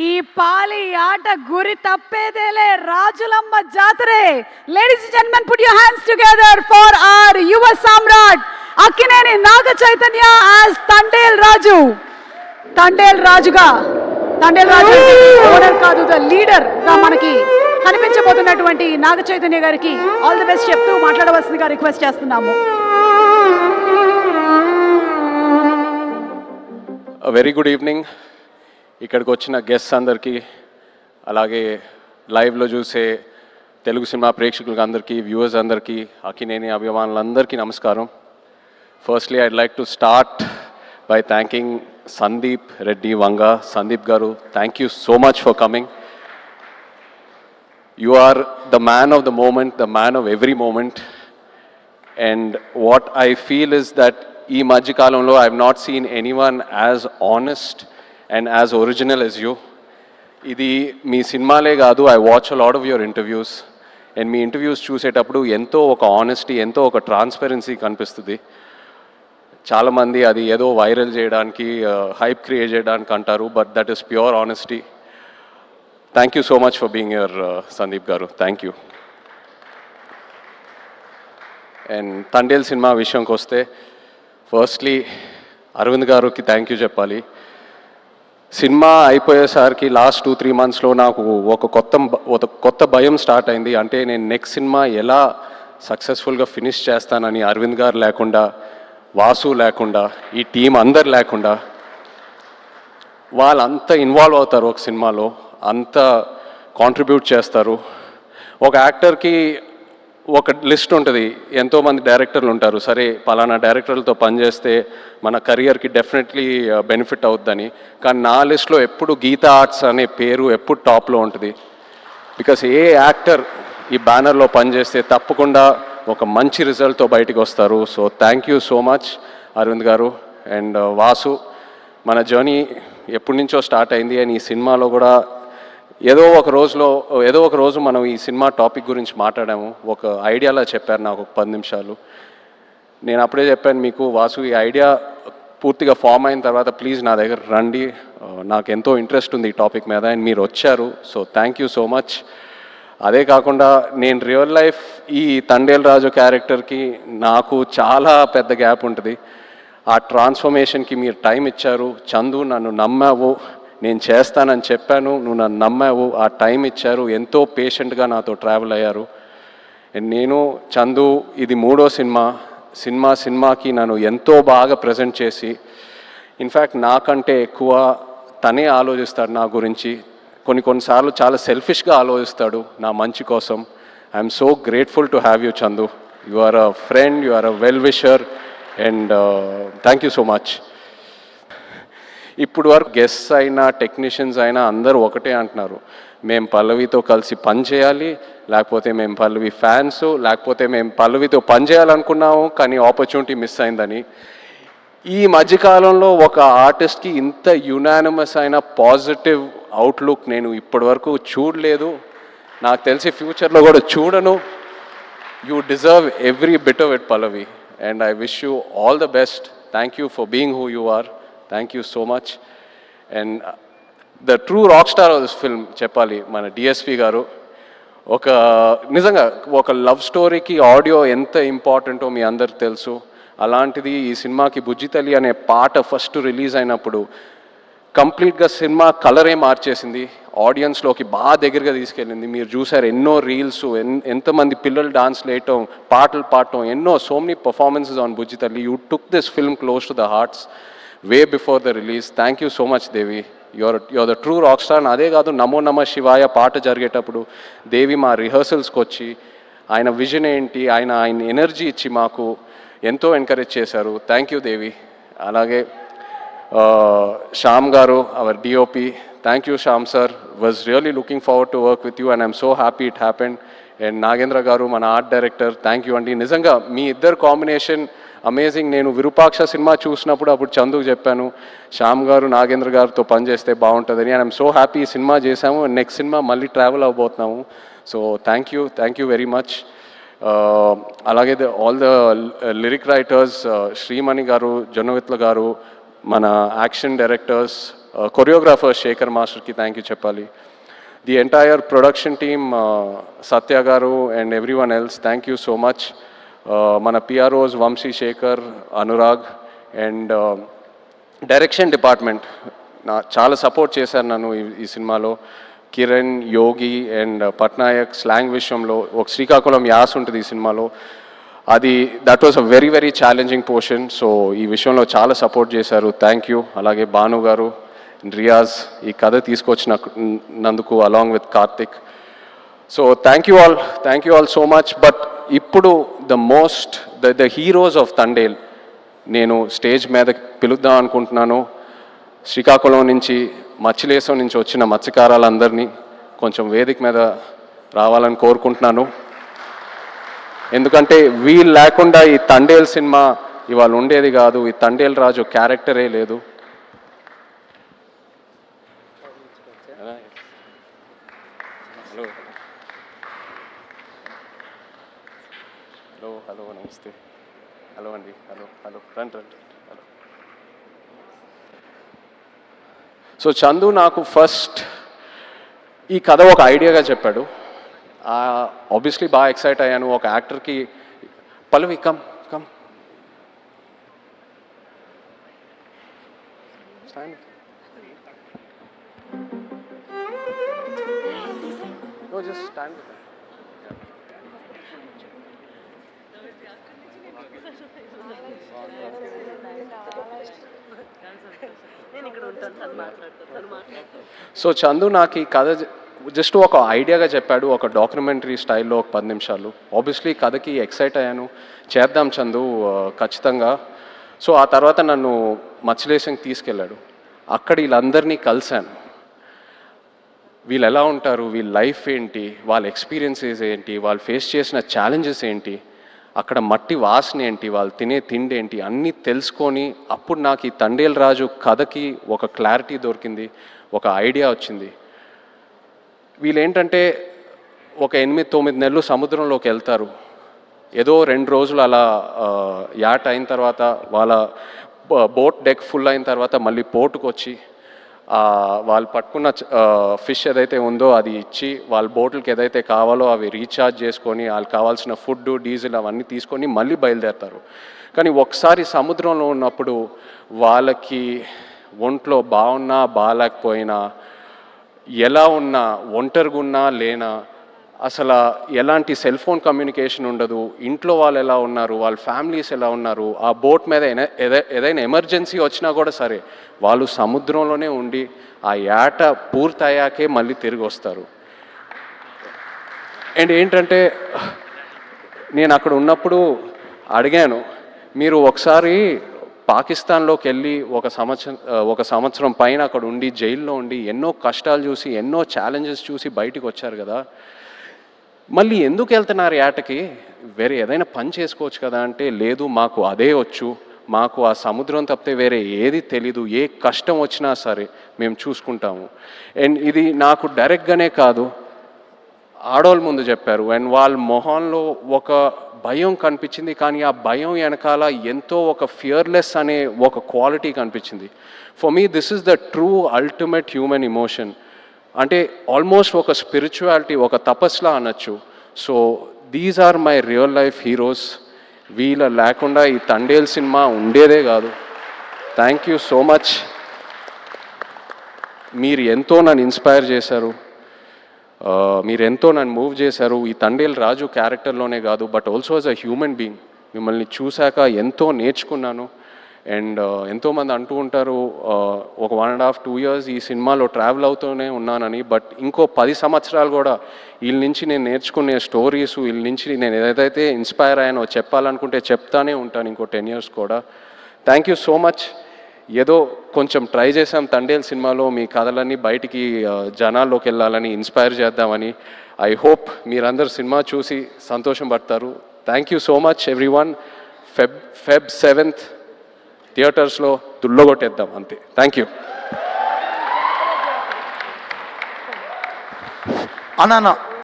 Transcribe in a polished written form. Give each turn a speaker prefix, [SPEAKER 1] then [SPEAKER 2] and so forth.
[SPEAKER 1] ఈ పాలి ఆట గురి తప్పేదేలే రాజులమ్మ జాతరే. Ladies and gentlemen, put your hands together for our యువ సామ్రాట్ అక్కినేని నాగ చైతన్య యాజ్ తండేల్ రాజు. తండేల్ రాజుగా, తండేల్ రాజు ఓనర్ కాదు, ద లీడర్ గా మనకి కనిపించబోతున్నటువంటి నాగ చైతన్య గారికి ఆల్ ది బెస్ట్ చెప్తూ మాట్లాడవలసిందిగా రిక్వెస్ట్ చేస్తున్నాము.
[SPEAKER 2] Very good evening. ఇక్కడికి వచ్చిన గెస్ట్స్ అందరికీ, అలాగే లైవ్లో చూసే తెలుగు సినిమా ప్రేక్షకులకి అందరికీ, వ్యూవర్స్ అందరికీ, అక్కినేని అభిమానులందరికీ నమస్కారం. Firstly I'd like to start by thanking Sandeep Reddy Vanga. Sandeep garu, thank you so much for coming. You are the man of the moment, the man of every moment. And what I feel is that ee madhya kalamlo I have not seen anyone as honest and as original as you. Idi mee cinemale gaadu, I watch a lot of your interviews, and mee interviews chusetappudu ento oka honesty, ento oka transparency kanipistudi. Chaala mandi adi edo viral cheyadaniki, hype create cheyadaniki antaru, but that is pure honesty. Thank you so much for being here, Sandeep Garu. Thank you. And Tandel cinema vishayam koste, firstly Arvind garu ki thank you cheppali. Cinema అయిపోయేసరికి last 2-3 మంత్స్లో నాకు ఒక కొత్త భయం start అయింది. అంటే నేను next cinema ఎలా సక్సెస్ఫుల్గా ఫినిష్ చేస్తానని. అరవింద్ గారు లేకుండా, వాసు లేకుండా, ఈ టీం అందరు లేకుండా, వాళ్ళంతా ఇన్వాల్వ్ అవుతారు ఒక సినిమాలో, అంత కాంట్రిబ్యూట్ చేస్తారు. ఒక యాక్టర్కి ఒక లిస్ట్ ఉంటుంది, ఎంతోమంది డైరెక్టర్లు ఉంటారు. సరే, పలానా డైరెక్టర్లతో పనిచేస్తే మన కెరియర్కి డెఫినెట్లీ బెనిఫిట్ అవుద్దని. కానీ నా లిస్ట్లో ఎప్పుడు గీతా ఆర్ట్స్ అనే పేరు ఎప్పుడు టాప్లో ఉంటుంది. బికాస్ ఏ యాక్టర్ ఈ బ్యానర్లో పనిచేస్తే తప్పకుండా ఒక మంచి రిజల్ట్తో బయటికి వస్తారు. So thank you so much Aravind గారు. అండ్ వాసు, మన జర్నీ ఎప్పటి నుంచో స్టార్ట్ అయింది. అండ్ ఈ సినిమాలో కూడా ఏదో ఒక రోజు మనం ఈ సినిమా టాపిక్ గురించి మాట్లాడాము. ఒక ఐడియాలా చెప్పారు నాకు ఒక 10 నిమిషాలు. నేను అప్పుడే చెప్పాను మీకు, వాసు ఈ ఐడియా పూర్తిగా ఫామ్ అయిన తర్వాత ప్లీజ్ నా దగ్గర రండి, నాకు ఎంతో ఇంట్రెస్ట్ ఉంది ఈ టాపిక్ మీద. అండ్ మీరు వచ్చారు. So thank you so much. అదే కాకుండా నేను రియల్ లైఫ్ ఈ తండేల్ రాజు క్యారెక్టర్కి నాకు చాలా పెద్ద గ్యాప్ ఉంటుంది. ఆ ట్రాన్స్ఫర్మేషన్కి మీరు టైం ఇచ్చారు. చందు, నన్ను నమ్మావు, నేను చేస్తానని చెప్పాను, నువ్వు నన్ను నమ్మావు, ఆ టైం ఇచ్చారు, ఎంతో పేషెంట్గా నాతో ట్రావెల్ అయ్యారు. నేను చందు ఇది 3వ సినిమాకి నన్ను ఎంతో బాగా ప్రజెంట్ చేసి, ఇన్ఫ్యాక్ట్ నాకంటే ఎక్కువ తనే ఆలోచిస్తాడు నా గురించి. కొన్నిసార్లు చాలా సెల్ఫిష్గా ఆలోచిస్తాడు నా మంచి కోసం. I'm so grateful to have you Chandu. You are a friend, you are a well wisher, and thank you so much. ఇప్పుడు వరకు గెస్ట్స్ అయినా టెక్నీషియన్స్ అయినా అందరూ ఒకటే అంటున్నారు, మేము పల్లవితో కలిసి పని చేయాలి, లేకపోతే మేము పల్లవి ఫ్యాన్స్, లేకపోతే మేము పల్లవితో పని చేయాలనుకున్నాము కానీ ఆపర్చునిటీ మిస్ అయిందని. ఈ మధ్యకాలంలో ఒక ఆర్టిస్ట్కి ఇంత యునానిమస్ అయిన పాజిటివ్ అవుట్లుక్ నేను ఇప్పటి వరకు చూడలేదు. నాకు తెలిసి ఫ్యూచర్లో కూడా చూడను. You deserve every bit of it Pallavi, and I wish you all the best. Thank you for being who you are. Thank you so much. And the true rock star of this film చెప్పాలి మన DSP గారు. నిజంగా ఒక love స్టోరీకి audio ఎంత ఇంపార్టెంటో మీ అందరికి తెలుసు. అలాంటిది ఈ సినిమాకి బుజ్జితల్లి అనే పాట ఫస్ట్ రిలీజ్ అయినప్పుడు కంప్లీట్గా సినిమా కలరే మార్చేసింది, ఆడియన్స్లోకి బాగా దగ్గరగా తీసుకెళ్ళింది. మీరు చూసారు ఎన్నో రీల్స్, ఎంతమంది పిల్లలు డాన్స్ వేయటం, పాటలు పాడటం, ఎన్నో so many performances on Bujjithalli. You took this film close to the hearts way before the release. Thank you so much Devi. Your the true rock star. అదే కాదు, నమో నమ శివాయ పాట జరిగేటప్పుడు దేవి మా రిహర్సల్స్కి వచ్చి ఆయన విజన్ ఏంటి, ఆయన ఎనర్జీ ఇచ్చి మాకు ఎంతో ఎంకరేజ్ చేశారు. Thank you Devi. అలాగే శ్యామ్ గారు, our DOP, thank you Shyam sir. Was really looking forward to work with you and I'm so happy it happened. And Nagendra గారు, మన ఆర్ట్ డైరెక్టర్, థ్యాంక్ యూ అండి. నిజంగా మీ ఇద్దరు కాంబినేషన్ అమేజింగ్. నేను విరూపాక్ష సినిమా చూసినప్పుడు అప్పుడు చందుకు చెప్పాను, శ్యామ్ గారు నాగేంద్ర గారితో పనిచేస్తే బాగుంటుందని. అండ్ ఐఎమ్ సో హ్యాపీ ఈ సినిమా చేశాము. నెక్స్ట్ సినిమా మళ్ళీ ట్రావెల్ అవ్వబోతున్నాము. So thank you very much. అలాగే all the lyric writers, Srimani garu, Jonnavithula garu, మన యాక్షన్ డైరెక్టర్స్, కొరియోగ్రాఫర్ శేఖర్ మాస్టర్కి థ్యాంక్ యూ చెప్పాలి. The entire production team, Satya garu and everyone else, thank you so much. మన PROs Vamsi, Sekhar, Anurag and direction department చాలా support చేశారు నన్ను ఈ సినిమాలో. కిరణ్, యోగి అండ్ పట్నాయక్ స్లాంగ్ విషయంలో ఒక శ్రీకాకుళం యాస్ ఉంటుంది ఈ సినిమాలో, అది that was a very very challenging portion. So ఈ విషయంలో చాలా సపోర్ట్ చేశారు, థ్యాంక్ యూ. అలాగే భాను గారు, రియాజ్ ఈ కథ తీసుకొచ్చినందుకు along with Karthik. So thank you all so much. But ఇప్పుడు ద హీరోస్ ఆఫ్ తండేల్ నేను స్టేజ్ మీద పిలుద్దాం అనుకుంటున్నాను. శ్రీకాకుళం నుంచి, మచ్చిలేశం నుంచి వచ్చిన మత్స్యకారులందరినీ కొంచెం వేదిక మీద రావాలని కోరుకుంటున్నాను. ఎందుకంటే వీళ్ళు లేకుండా ఈ తండేల్ సినిమా ఇవాళ ఉండేది కాదు, ఈ తండేల్ రాజు క్యారెక్టరే లేదు. హలో నమస్తే. హలో అండి. హలో రండి. హలో. సో చందు నాకు ఫస్ట్ ఈ కథ ఒక ఐడియాగా చెప్పాడు. ఆబ్వియస్లీ బాగా ఎక్సైట్ అయ్యాను. ఒక యాక్టర్కి Pallavi come just stand. So Chandu నాకు ఈ కథ జస్ట్ ఒక ఐడియాగా చెప్పాడు, ఒక డాక్యుమెంటరీ స్టైల్లో ఒక 10 నిమిషాలు. ఆబ్వియస్లీ కథకి ఎక్సైట్ అయ్యాను, చేద్దాం చందు ఖచ్చితంగా. సో ఆ తర్వాత నన్ను మత్స్యలేశంకి తీసుకెళ్ళాడు. అక్కడ వీళ్ళందరినీ కలిశాను. వీళ్ళు ఎలా ఉంటారు, వీళ్ళ లైఫ్ ఏంటి, వాళ్ళ ఎక్స్పీరియన్సెస్ ఏంటి, వాళ్ళు ఫేస్ చేసిన ఛాలెంజెస్ ఏంటి, అక్కడ మట్టి వాసన ఏంటి, వాళ్ళు తినే తిండి ఏంటి, అన్నీ తెలుసుకొని అప్పుడు నాకు ఈ తండేల్ రాజు కథకి ఒక క్లారిటీ దొరికింది, ఒక ఐడియా వచ్చింది. వీళ్ళేంటంటే ఒక 8-9 నెలలు సముద్రంలోకి వెళ్తారు. ఏదో 2 రోజులు అలా యాట్ అయిన తర్వాత వాళ్ళ బోట్ డెక్ ఫుల్ అయిన తర్వాత మళ్ళీ పోర్టుకు వచ్చి వాళ్ళు పట్టుకున్న ఫిష్ ఏదైతే ఉందో అది ఇచ్చి వాళ్ళ బోట్లకి ఏదైతే కావాలో అవి రీఛార్జ్ చేసుకొని వాళ్ళకి కావాల్సిన ఫుడ్, డీజిల్ అవన్నీ తీసుకొని మళ్ళీ బయలుదేరుతారు. కానీ ఒకసారి సముద్రంలో ఉన్నప్పుడు వాళ్ళకి ఒంట్లో బాగున్నా బాగాలేకపోయినా, ఎలా ఉన్నా, ఒంటరిగా ఉన్నా లేనా, అసలు ఎలాంటి సెల్ ఫోన్ కమ్యూనికేషన్ ఉండదు, ఇంట్లో వాళ్ళు ఎలా ఉన్నారు, వాళ్ళ ఫ్యామిలీస్ ఎలా ఉన్నారు, ఆ బోట్ మీద ఏదైనా ఎమర్జెన్సీ వచ్చినా కూడా సరే వాళ్ళు సముద్రంలోనే ఉండి ఆ యాట పూర్తయ్యాకే మళ్ళీ తిరిగి వస్తారు. అండ్ ఏంటంటే నేను అక్కడ ఉన్నప్పుడు అడిగాను, మీరు ఒకసారి పాకిస్తాన్లోకి వెళ్ళి ఒక సంవత్సరం పైన అక్కడ ఉండి జైల్లో ఉండి ఎన్నో కష్టాలు చూసి ఎన్నో ఛాలెంజెస్ చూసి బయటికి వచ్చారు కదా, మళ్ళీ ఎందుకు వెళ్తున్నారు యాటకి, వేరే ఏదైనా పని చేసుకోవచ్చు కదా అంటే, లేదు మాకు అదే వచ్చు, మాకు ఆ సముద్రం తప్పితే వేరే ఏది తెలీదు, ఏ కష్టం వచ్చినా సరే మేము చూసుకుంటాము. అండ్ ఇది నాకు డైరెక్ట్గానే కాదు, ఆడవాళ్ళ ముందు చెప్పారు. అండ్ వాళ్ళ మొహంలో ఒక భయం కనిపించింది, కానీ ఆ భయం వెనకాల ఎంతో ఒక ఫియర్లెస్ అనే ఒక క్వాలిటీ కనిపించింది. For me this is the true ultimate human emotion. అంటే ఆల్మోస్ట్ ఒక స్పిరిచువాలిటీ, ఒక తపస్లా అనొచ్చు. So these are my real life heroes. వీళ్ళ లేకుండా ఈ తండేల్ సినిమా ఉండేదే కాదు. Thank you so much. మీరు ఎంతో నన్ను ఇన్స్పైర్ చేశారు, మీరు ఎంతో నన్ను మూవ్ చేశారు. ఈ తండేల్ రాజు క్యారెక్టర్లోనే కాదు, but also as a human being మిమ్మల్ని చూశాక ఎంతో నేర్చుకున్నాను. అండ్ ఎంతోమంది అంటూ ఉంటారు ఒక 1.5-2 years ఈ సినిమాలో ట్రావెల్ అవుతూనే ఉన్నానని, బట్ ఇంకో 10 సంవత్సరాలు కూడా వీళ్ళ నుంచి నేను నేర్చుకునే స్టోరీస్, వీళ్ళ నుంచి నేను ఏదైతే ఇన్స్పైర్ అయ్యానో చెప్పాలనుకుంటే చెప్తానే ఉంటాను ఇంకో 10 years కూడా. Thank you so much. ఏదో కొంచెం ట్రై చేసాం తండేల్ సినిమాలో మీ కథలన్నీ బయటికి జనాల్లోకి వెళ్ళాలని, ఇన్స్పైర్ చేద్దామని. ఐ హోప్ మీరందరూ సినిమా చూసి సంతోషం పడతారు. Thank you so much everyone. Feb 7th థియేటర్స్లో దుల్లగొట్టేద్దాం అంతే. Thank you.
[SPEAKER 3] అన్నా